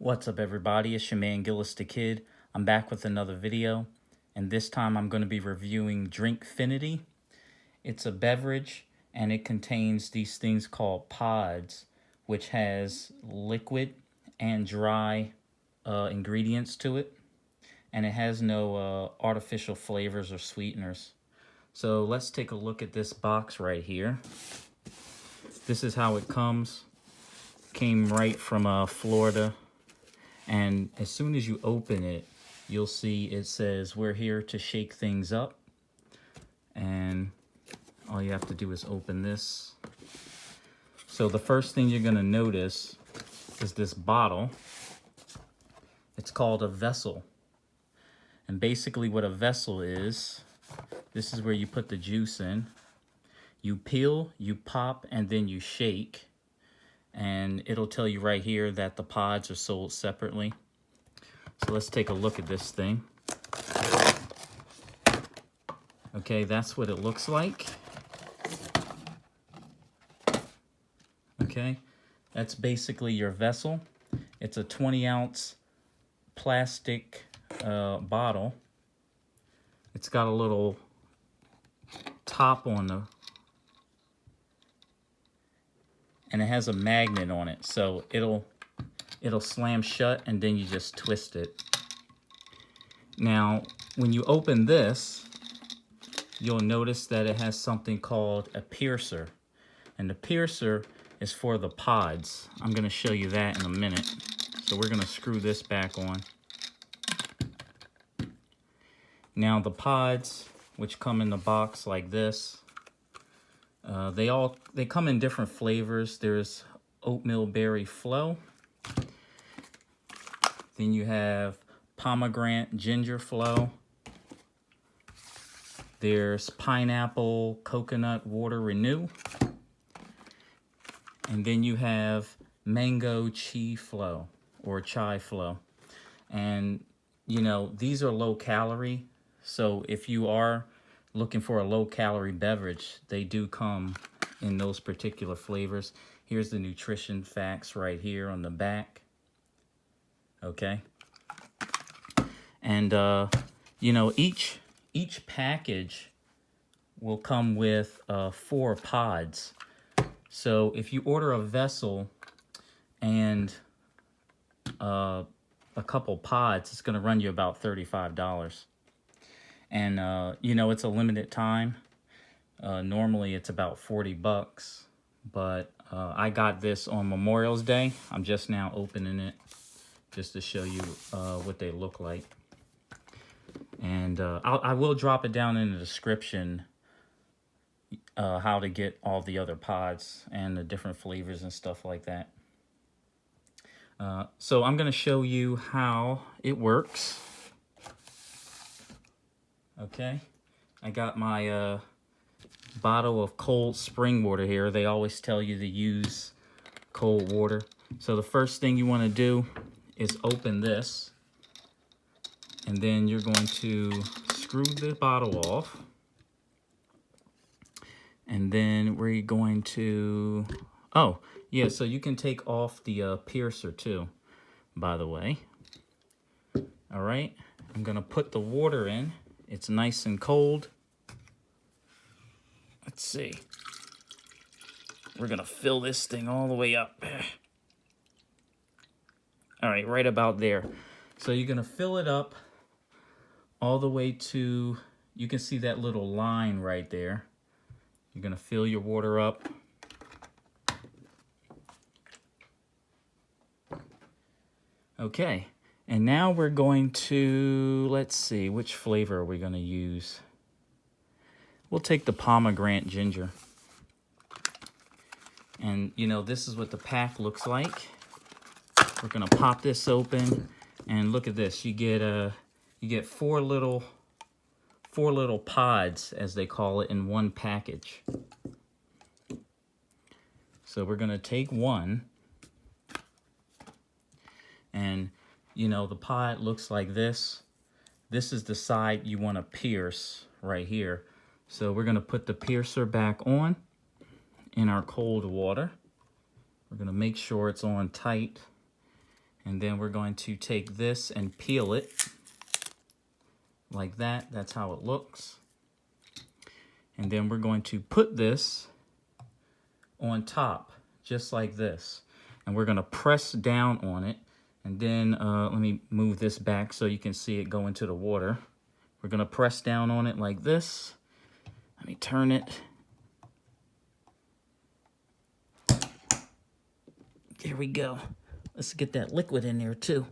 What's up, everybody? It's your man Gillis the Kid. I'm back with another video, and this time I'm going to be reviewing Drinkfinity. It's a beverage, and it contains these things called pods, which has liquid and dry ingredients to it, and it has no artificial flavors or sweeteners. So let's take a look at this box right here. This is how it comes. Came right from Florida. And as soon as you open it, you'll see it says, "We're here to shake things up." And all you have to do is open this. So the first thing you're going to notice is this bottle. It's called a vessel. And basically what a vessel is, this is where you put the juice in. You peel, you pop, and then you shake. And it'll tell you right here that the pods are sold separately. So let's take a look at this thing. Okay, that's what it looks like. Okay, that's basically your vessel. It's a 20-ounce plastic bottle. It's got a little top on the, and it has a magnet on it, so it'll slam shut, and then you just twist it. Now, when you open this, you'll notice that it has something called a piercer, and the piercer is for the pods. I'm going to show you that in a minute. So we're going to screw this back on. Now the pods, which come in the box like this, they come in different flavors. There's oatmeal berry flow. Then you have pomegranate ginger flow. There's pineapple coconut water renew. And then you have mango chai flow or chai flow. And you know, these are low calorie. So if you are looking for a low calorie beverage, they do come in those particular flavors. Here's the nutrition facts right here on the back. Okay. And you know, each package will come with 4 pods. So if you order a vessel and a couple pods, it's going to run you about $35. And you know, it's a limited time. Normally it's about $40, but I got this on Memorial's Day. I'm just now opening it just to show you what they look like. And I will drop it down in the description how to get all the other pods and the different flavors and stuff like that. So I'm going to show you how it works. Okay, I got my bottle of cold spring water here. They always tell you to use cold water. So the first thing you want to do is open this, and then you're going to screw the bottle off. And then we're going to, oh, yeah, so you can take off the piercer too, by the way. All right, I'm going to put the water in. It's nice and cold. Let's see. We're going to fill this thing all the way up. All right, right about there. So you're going to fill it up all the way to, you can see that little line right there. You're going to fill your water up. Okay, and now we're going to, let's see, which flavor are we going to use? We'll take the pomegranate ginger. And, you know, this is what the pack looks like. We're going to pop this open, and look at this. You get four little pods, as they call it, in one package. So we're going to take one, and you know, the pod looks like this. This is the side you want to pierce right here. So we're going to put the piercer back on in our cold water. We're going to make sure it's on tight, And then we're going to take this and peel it like that. That's how it looks. And then we're going to put this on top, just like this. And we're gonna press down on it. And then, let me move this back so you can see it go into the water. We're gonna press down on it like this. Let me turn it. There we go. Let's get that liquid in there too.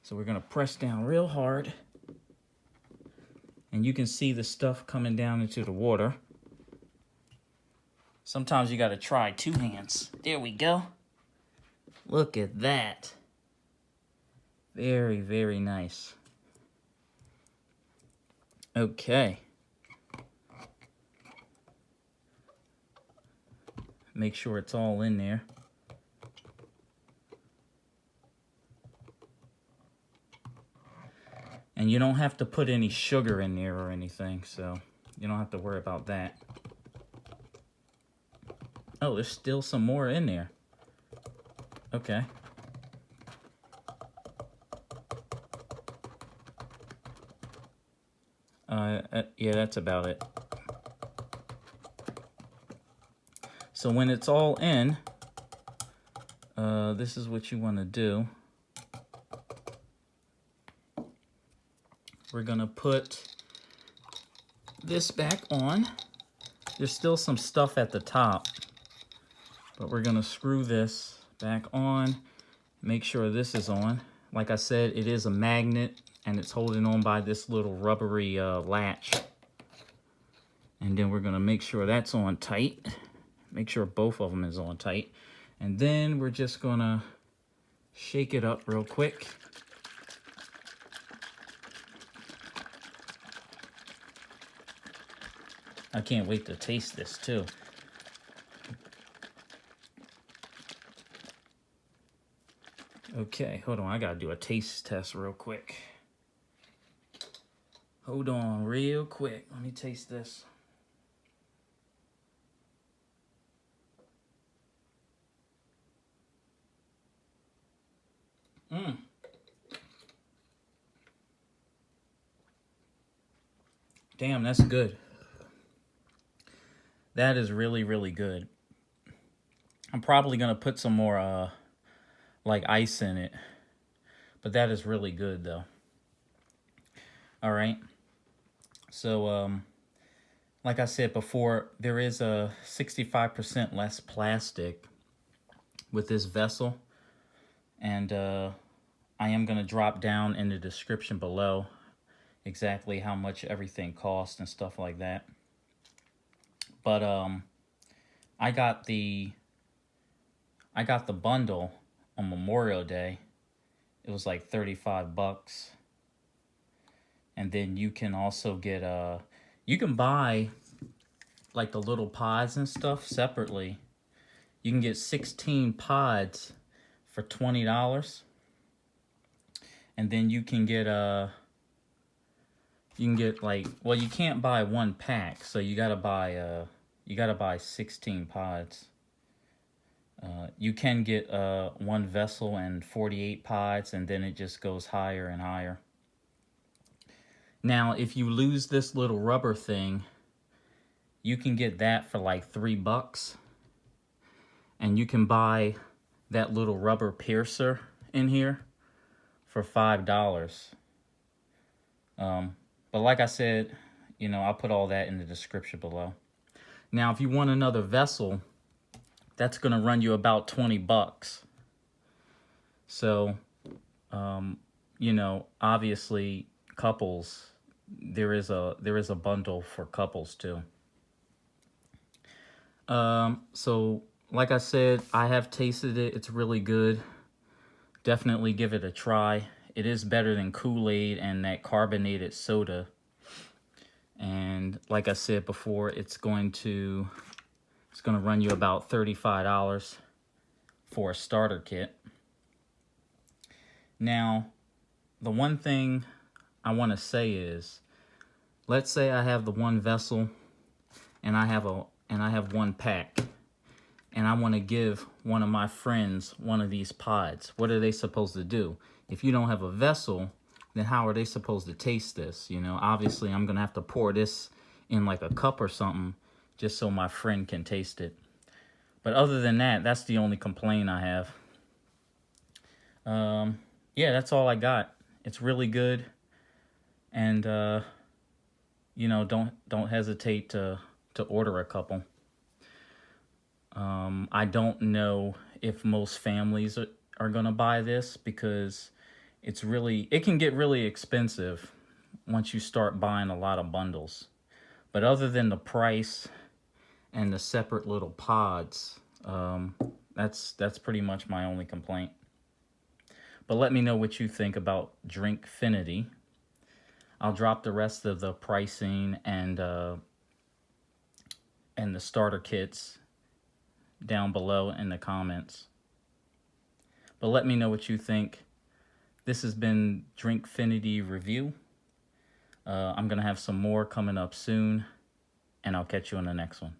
So we're gonna press down real hard. And you can see the stuff coming down into the water. Sometimes you gotta try two hands. There we go. Look at that. Very, very nice. Okay. Make sure it's all in there. And you don't have to put any sugar in there or anything, so you don't have to worry about that. Oh, there's still some more in there. Okay. Yeah, that's about it. So when it's all in, this is what you want to do. We're gonna put this back on. There's still some stuff at the top, but we're gonna screw this back on. Make sure this is on. Like I said, it is a magnet and it's holding on by this little rubbery latch. And then we're gonna make sure that's on tight. Make sure both of them is on tight. And then we're just gonna shake it up real quick. I can't wait to taste this too. Okay, hold on, I gotta do a taste test real quick. Hold on real quick, let me taste this. Damn, that's good. That is really, really good. I'm probably gonna put some more like ice in it, but that is really good though. All right. So like I said before, there is a 65% less plastic with this vessel, and I am gonna drop down in the description below exactly how much everything costs and stuff like that. But I got the bundle on Memorial Day. It was like 35 bucks. And then you can also get you can buy like the little pods and stuff separately. You can get 16 pods for $20. And then you can get like, well, you can't buy one pack, so you gotta buy 16 pods. You can get one vessel and 48 pods, and then it just goes higher and higher. Now, if you lose this little rubber thing, you can get that for like $3, and you can buy that little rubber piercer in here for $5. But like I said, you know, I'll put all that in the description below. Now, if you want another vessel, that's going to run you about 20 bucks. So, you know, obviously couples, there is a bundle for couples too. So like I said, I have tasted it. It's really good. Definitely give it a try. It is better than Kool-Aid and that carbonated soda. And like I said before, it's going to run you about $35 for a starter kit. Now, the one thing I want to say is, let's say I have the one vessel and I have one pack. and I want to give one of my friends one of these pods. What are they supposed to do? If you don't have a vessel, then how are they supposed to taste this? You know, obviously I'm going to have to pour this in like a cup or something just so my friend can taste it. But other than that, that's the only complaint I have. Yeah, that's all I got. It's really good. And, you know, don't hesitate to order a couple. I don't know if most families are going to buy this because it can get really expensive once you start buying a lot of bundles. But other than the price and the separate little pods, that's pretty much my only complaint. But let me know what you think about Drinkfinity. I'll drop the rest of the pricing and the starter kits down below in the comments. But let me know what you think. This has been Drinkfinity Review. I'm going to have some more coming up soon, and I'll catch you on the next one.